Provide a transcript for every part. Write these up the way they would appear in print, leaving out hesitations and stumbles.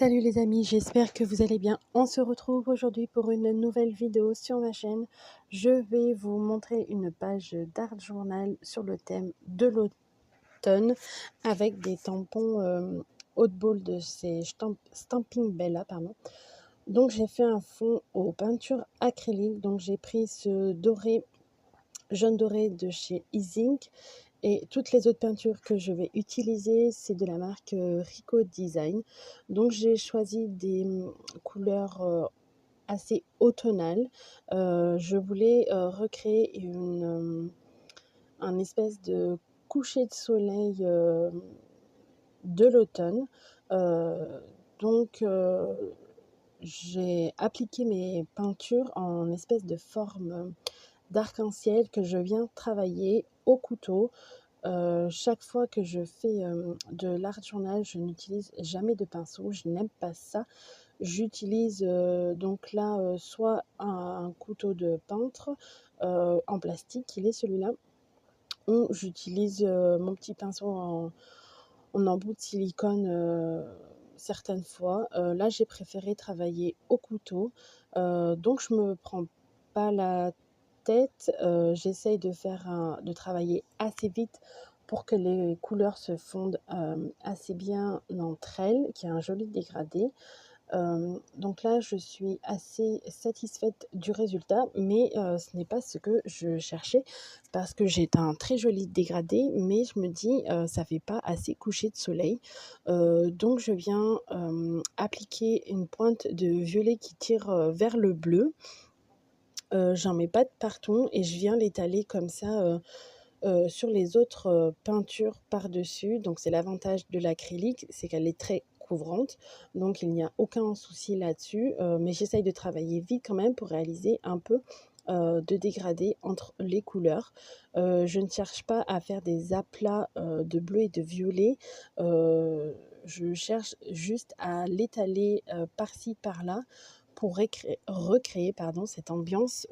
Salut les amis, j'espère que vous allez bien. On se retrouve aujourd'hui pour une nouvelle vidéo sur ma chaîne. Je vais vous montrer une page d'art journal sur le thème de l'automne avec des tampons haute boule de ces Stampin' Bella, pardon. Donc j'ai fait un fond aux peintures acryliques. Donc j'ai pris ce doré, jaune doré de chez Easing. Et toutes les autres peintures que je vais utiliser, c'est de la marque Rico Design. Donc j'ai choisi des couleurs assez automnales. Je voulais recréer un espèce de coucher de soleil de l'automne. Euh, donc j'ai appliqué mes peintures en espèce de forme d'arc-en-ciel que je viens travailler au couteau. Chaque fois que je fais de l'art journal, je n'utilise jamais de pinceau, je n'aime pas ça. J'utilise donc là soit un couteau de peintre en plastique, il est celui-là, ou j'utilise mon petit pinceau en embout de silicone certaines fois. Là, j'ai préféré travailler au couteau, donc je me prends pas la tête. J'essaye de travailler assez vite pour que les couleurs se fondent assez bien entre elles, qu'il y ait un joli dégradé. Donc là, je suis assez satisfaite du résultat, mais ce n'est pas ce que je cherchais parce que j'ai un très joli dégradé, mais je me dis ça fait pas assez coucher de soleil. Donc je viens appliquer une pointe de violet qui tire vers le bleu. J'en mets pas de partout et je viens l'étaler comme ça sur les autres peintures par-dessus. Donc c'est l'avantage de l'acrylique, c'est qu'elle est très couvrante, donc il n'y a aucun souci là-dessus, mais j'essaye de travailler vite quand même pour réaliser un peu de dégradé entre les couleurs. Je ne cherche pas à faire des aplats de bleu et de violet. Je cherche juste à l'étaler par-ci par-là pour recréer cette ambiance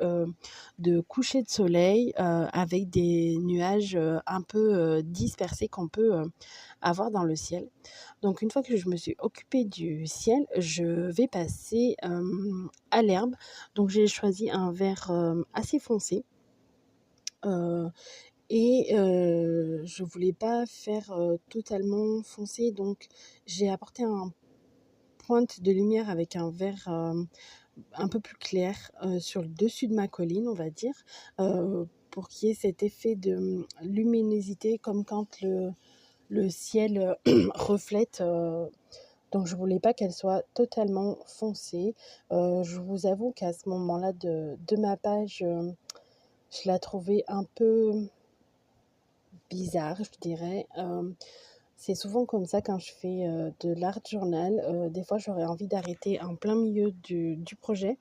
de coucher de soleil avec des nuages un peu dispersés qu'on peut avoir dans le ciel. Donc une fois que je me suis occupée du ciel, je vais passer à l'herbe. Donc j'ai choisi un vert assez foncé. euh, et je voulais pas faire totalement foncé, donc j'ai apporté un pointe de lumière avec un vert un peu plus clair sur le dessus de ma colline, on va dire, pour qu'il y ait cet effet de luminosité comme quand le ciel reflète. Donc je voulais pas qu'elle soit totalement foncée. Je vous avoue qu'à ce moment-là de ma page, je la trouvais un peu bizarre, je dirais. C'est souvent comme ça quand je fais de l'art journal. Des fois, j'aurais envie d'arrêter en plein milieu du projet.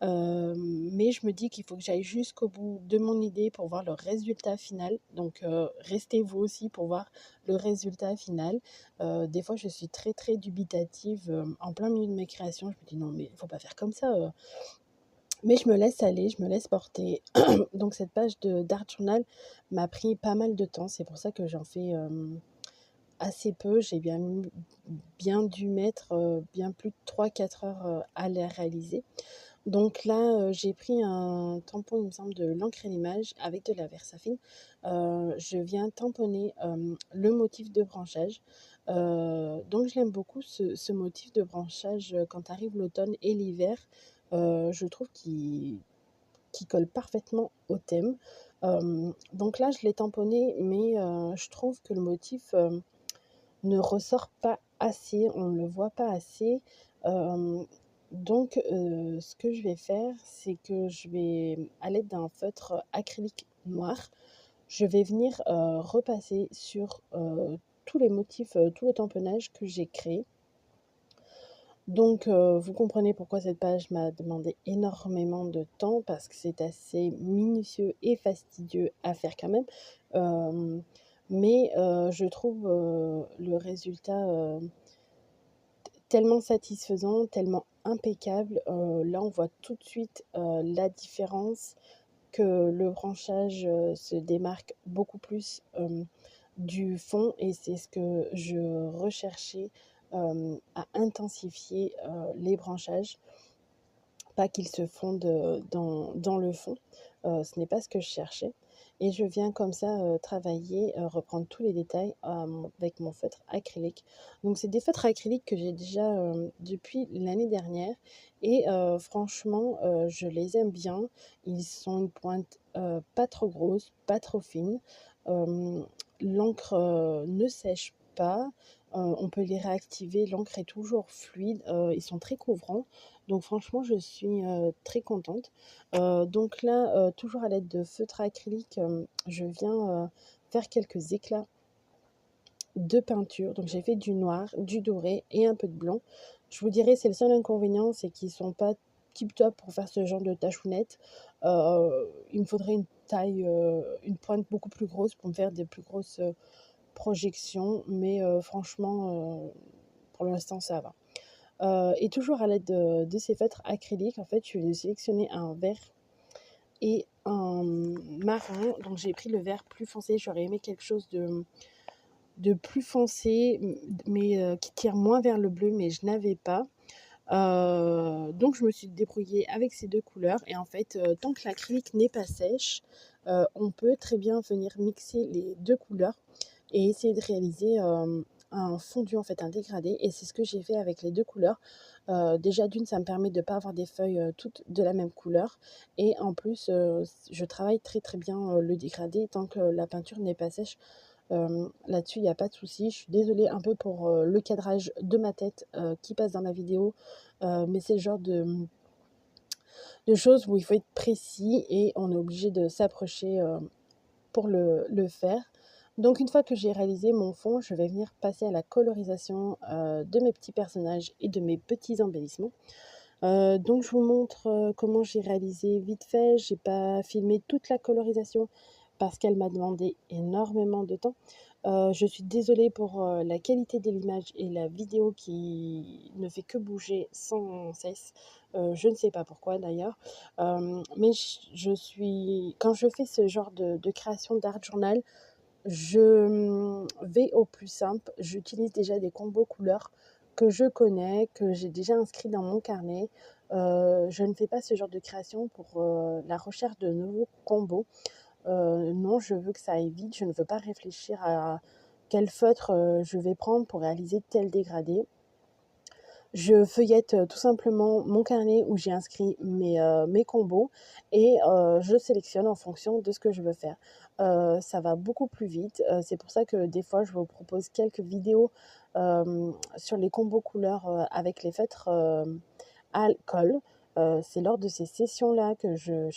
Mais je me dis qu'il faut que j'aille jusqu'au bout de mon idée pour voir le résultat final. Donc, restez vous aussi pour voir le résultat final. Des fois, je suis très, très dubitative en plein milieu de mes créations. Je me dis non, mais il ne faut pas faire comme ça. Mais je me laisse aller, je me laisse porter. Donc, cette page d'art journal m'a pris pas mal de temps. C'est pour ça que j'en fais assez peu. J'ai bien dû mettre bien plus de 3-4 heures à les réaliser. Donc là, j'ai pris un tampon, il me semble, de l'encre à l'image avec de la Versafine. Je viens tamponner le motif de branchage. Donc je l'aime beaucoup, ce motif de branchage quand arrive l'automne et l'hiver. Je trouve qu'il colle parfaitement au thème. Donc là, je l'ai tamponné, mais je trouve que le motif ne ressort pas assez, on ne le voit pas assez. Euh, donc, ce que je vais faire, c'est que je vais, à l'aide d'un feutre acrylique noir, je vais venir repasser sur tous les motifs, tout le tamponnage que j'ai créé. Donc, vous comprenez pourquoi cette page m'a demandé énormément de temps, parce que c'est assez minutieux et fastidieux à faire quand même. Euh, mais je trouve le résultat tellement satisfaisant, tellement impeccable. Là, on voit tout de suite la différence, que le branchage se démarque beaucoup plus du fond, et c'est ce que je recherchais à intensifier les branchages, pas qu'ils se fondent dans le fond. Ce n'est pas ce que je cherchais. Et je viens comme ça travailler, reprendre tous les détails avec mon feutre acrylique. Donc c'est des feutres acryliques que j'ai déjà depuis l'année dernière et franchement je les aime bien. Ils sont une pointe pas trop grosse, pas trop fine. L'encre ne sèche pas. On peut les réactiver, l'encre est toujours fluide, ils sont très couvrants. Donc franchement, je suis très contente. Donc là, toujours à l'aide de feutre acrylique, je viens faire quelques éclats de peinture. Donc j'ai fait du noir, du doré et un peu de blanc. Je vous dirais, c'est le seul inconvénient, c'est qu'ils sont pas tip top pour faire ce genre de tachounettes. Il me faudrait une taille, une pointe beaucoup plus grosse pour me faire des plus grosses projections. Mais franchement, pour l'instant, ça va. Et toujours à l'aide de ces feutres acryliques, en fait, je vais sélectionner un vert et un marron. Donc j'ai pris le vert plus foncé, j'aurais aimé quelque chose de plus foncé, mais qui tire moins vers le bleu, mais je n'avais pas. Donc je me suis débrouillée avec ces deux couleurs. Et en fait, tant que l'acrylique n'est pas sèche, on peut très bien venir mixer les deux couleurs et essayer de réaliser un fondu, en fait, un dégradé. Et c'est ce que j'ai fait avec les deux couleurs. Déjà d'une, ça me permet de ne pas avoir des feuilles toutes de la même couleur. Et en plus, je travaille très très bien le dégradé tant que la peinture n'est pas sèche. Là-dessus, il n'y a pas de souci. Je suis désolée un peu pour le cadrage de ma tête qui passe dans la vidéo. Mais c'est le genre de choses où il faut être précis et on est obligé de s'approcher pour le faire. Donc une fois que j'ai réalisé mon fond, je vais venir passer à la colorisation de mes petits personnages et de mes petits embellissements. Donc je vous montre comment j'ai réalisé vite fait. J'ai pas filmé toute la colorisation parce qu'elle m'a demandé énormément de temps. Je suis désolée pour la qualité de l'image et la vidéo qui ne fait que bouger sans cesse. Je ne sais pas pourquoi d'ailleurs. Mais quand je fais ce genre de création d'art journal, je vais au plus simple. J'utilise déjà des combos couleurs que je connais, que j'ai déjà inscrits dans mon carnet. Je ne fais pas ce genre de création pour la recherche de nouveaux combos. Non, je veux que ça aille vite. Je ne veux pas réfléchir à quel feutre je vais prendre pour réaliser tel dégradé. Je feuillette tout simplement mon carnet où j'ai inscrit mes combos et je sélectionne en fonction de ce que je veux faire. Ça va beaucoup plus vite. C'est pour ça que des fois, je vous propose quelques vidéos sur les combos couleurs avec les feutres alcool. C'est lors de ces sessions-là que je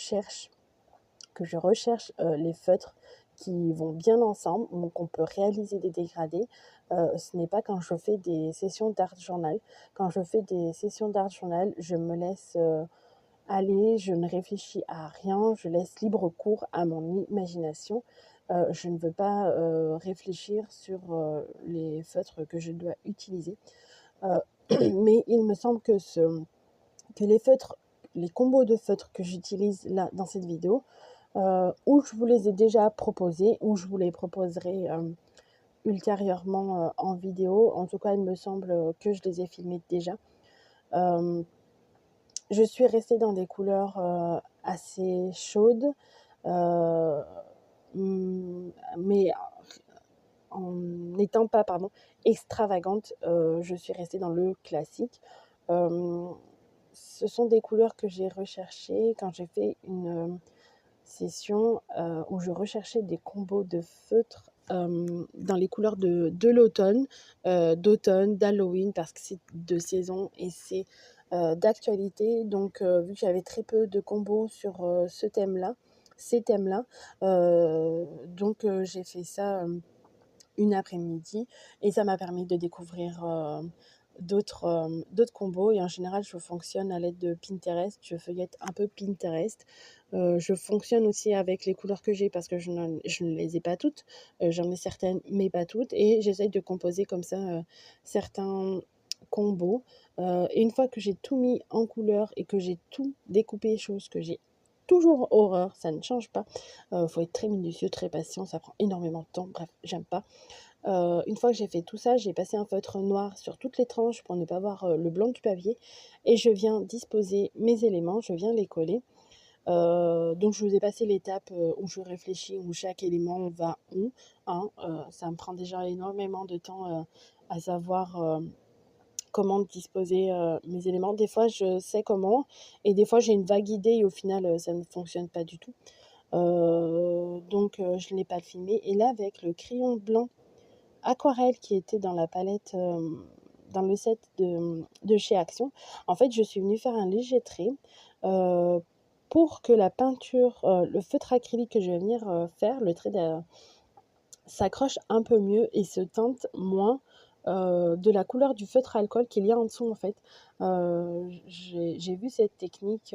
recherche les feutres qui vont bien ensemble, donc on peut réaliser des dégradés. Ce n'est pas quand je fais des sessions d'art journal. Quand je fais des sessions d'art journal, je me laisse aller, je ne réfléchis à rien, je laisse libre cours à mon imagination. Je ne veux pas réfléchir sur les feutres que je dois utiliser. Mais il me semble que les combos de feutres que j'utilise là dans cette vidéo, ou je vous les ai déjà proposés, ou je vous les proposerai ultérieurement en vidéo. En tout cas, il me semble que je les ai filmés déjà. Je suis restée dans des couleurs assez chaudes, mais en n'étant pas extravagante, je suis restée dans le classique. Ce sont des couleurs que j'ai recherchées quand j'ai fait une session où je recherchais des combos de feutres dans les couleurs de l'automne, d'automne, d'Halloween, parce que c'est de saison et c'est d'actualité. Donc, vu que j'avais très peu de combos sur ces thèmes-là, donc j'ai fait ça une après-midi et ça m'a permis de découvrir d'autres combos. Et en général, je fonctionne à l'aide de Pinterest. Je feuillette un peu Pinterest. Je fonctionne aussi avec les couleurs que j'ai parce que je ne les ai pas toutes. J'en ai certaines, mais pas toutes. Et j'essaye de composer comme ça certains combos. Et une fois que j'ai tout mis en couleur et que j'ai tout découpé, chose que j'ai toujours horreur, ça ne change pas. Faut être très minutieux, très patient, ça prend énormément de temps. Bref, j'aime pas. Une fois que j'ai fait tout ça, j'ai passé un feutre noir sur toutes les tranches pour ne pas voir le blanc du papier et je viens disposer mes éléments, je viens les coller. Donc je vous ai passé l'étape où je réfléchis, où chaque élément va où, hein. Ça me prend déjà énormément de temps à savoir comment disposer mes éléments. Des fois je sais comment et des fois j'ai une vague idée et au final ça ne fonctionne pas du tout. Donc je n'ai pas le filmé. Et là avec le crayon blanc aquarelle qui était dans la palette, dans le set de chez Action, en fait, je suis venue faire un léger trait pour que la peinture, le feutre acrylique que je vais venir faire, le trait s'accroche un peu mieux et se teinte moins de la couleur du feutre alcool qu'il y a en dessous en fait. J'ai vu cette technique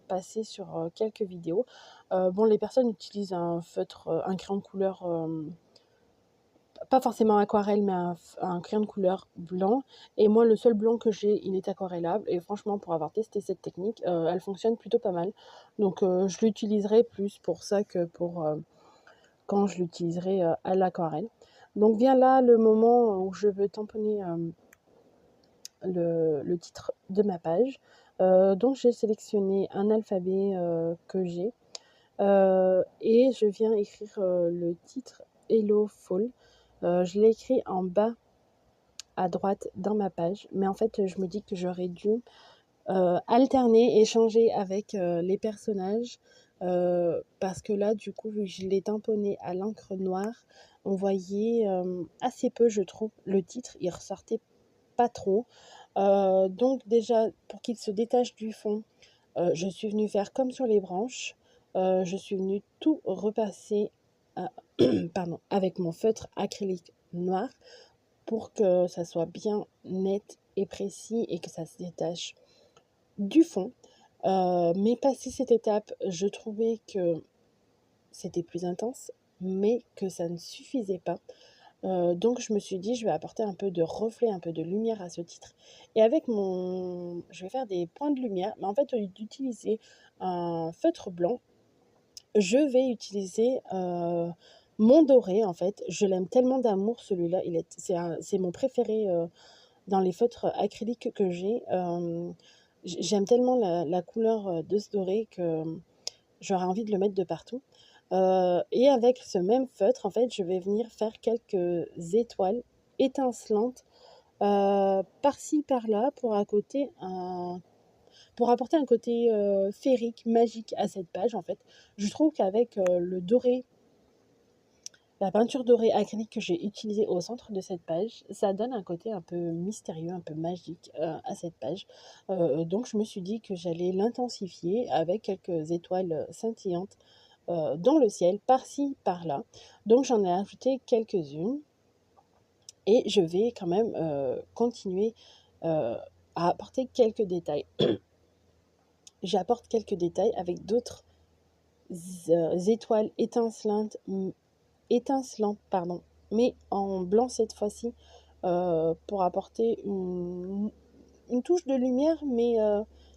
passer sur quelques vidéos. Bon, les personnes utilisent un feutre, un crayon de couleur pas forcément aquarelle, mais un crayon de couleur blanc. Et moi, le seul blanc que j'ai, il est aquarellable. Et franchement, pour avoir testé cette technique, elle fonctionne plutôt pas mal. Donc, je l'utiliserai plus pour ça que pour quand je l'utiliserai à l'aquarelle. Donc, vient là le moment où je veux tamponner le titre de ma page. Donc, j'ai sélectionné un alphabet que j'ai. Et je viens écrire le titre Hello Fall. Je l'ai écrit en bas à droite dans ma page, mais en fait, je me dis que j'aurais dû alterner, échanger avec les personnages, parce que là, du coup, vu que je l'ai tamponné à l'encre noire, on voyait assez peu, je trouve, le titre, il ressortait pas trop. Donc déjà, pour qu'il se détache du fond, je suis venue faire comme sur les branches, je suis venue tout repasser pardon, avec mon feutre acrylique noir pour que ça soit bien net et précis et que ça se détache du fond. Mais passé cette étape, je trouvais que c'était plus intense, mais que ça ne suffisait pas. Donc je me suis dit, je vais apporter un peu de reflet, un peu de lumière à ce titre. Et avec mon... Je vais faire des points de lumière, mais en fait, au lieu d'utiliser un feutre blanc, je vais utiliser mon doré, en fait. Je l'aime tellement d'amour, celui-là. C'est mon préféré dans les feutres acryliques que j'ai. J'aime tellement la couleur de ce doré que j'aurais envie de le mettre de partout. Et avec ce même feutre, en fait, je vais venir faire quelques étoiles étincelantes par-ci, par-là pour apporter un côté féerique, magique à cette page, en fait. Je trouve qu'avec le doré, la peinture dorée acrylique que j'ai utilisée au centre de cette page, ça donne un côté un peu mystérieux, un peu magique à cette page. Donc je me suis dit que j'allais l'intensifier avec quelques étoiles scintillantes dans le ciel, par-ci, par-là. Donc j'en ai ajouté quelques-unes et je vais quand même continuer à apporter quelques détails. J'apporte quelques détails avec d'autres étoiles étincelantes, pardon, mais en blanc cette fois-ci, pour apporter une touche de lumière, mais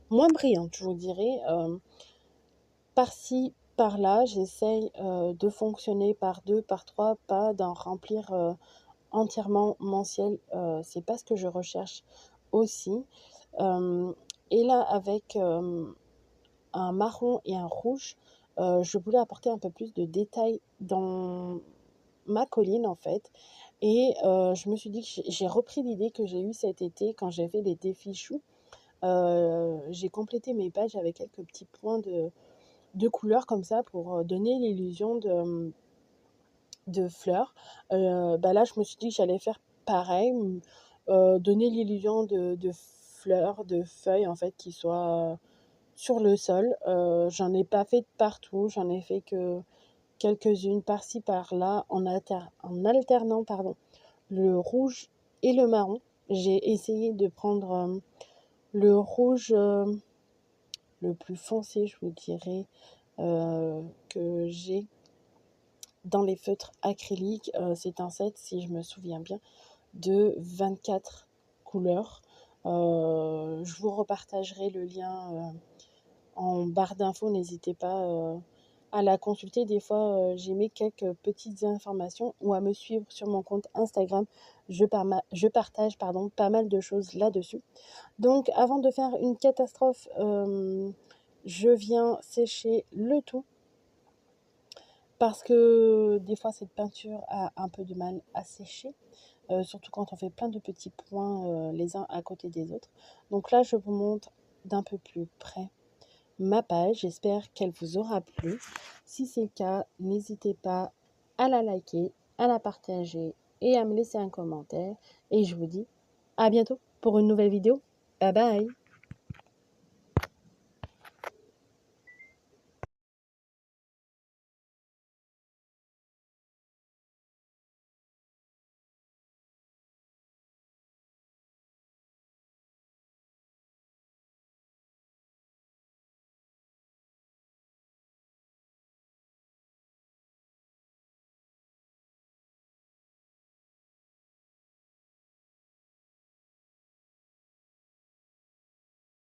moins brillante, je vous dirais. Par-ci, par-là, j'essaye de fonctionner par deux, par trois, pas d'en remplir entièrement mon ciel. C'est pas ce que je recherche aussi. Euh, et là, avec un marron et un rouge, je voulais apporter un peu plus de détails dans ma colline en fait. Et je me suis dit que j'ai repris l'idée que j'ai eue cet été quand j'ai fait les défis choux. J'ai complété mes pages avec quelques petits points de couleurs comme ça pour donner l'illusion de fleurs. Bah là, je me suis dit que j'allais faire pareil, donner l'illusion de fleurs, de feuilles en fait qui soient sur le sol. J'en ai pas fait de partout, j'en ai fait que quelques-unes par-ci par-là en alternant pardon, le rouge et le marron. J'ai essayé de prendre le rouge le plus foncé, je vous dirais, que j'ai dans les feutres acryliques. C'est un set, si je me souviens bien, de 24 couleurs. Je vous repartagerai le lien en barre d'infos, n'hésitez pas à la consulter. Des fois, j'ai mis quelques petites informations ou à me suivre sur mon compte Instagram. Je partage pas mal de choses là-dessus. Donc, avant de faire une catastrophe, je viens sécher le tout parce que des fois, cette peinture a un peu de mal à sécher. Surtout quand on fait plein de petits points les uns à côté des autres. Donc là, je vous montre d'un peu plus près ma page. J'espère qu'elle vous aura plu. Si c'est le cas, n'hésitez pas à la liker, à la partager et à me laisser un commentaire. Et je vous dis à bientôt pour une nouvelle vidéo. Bye bye!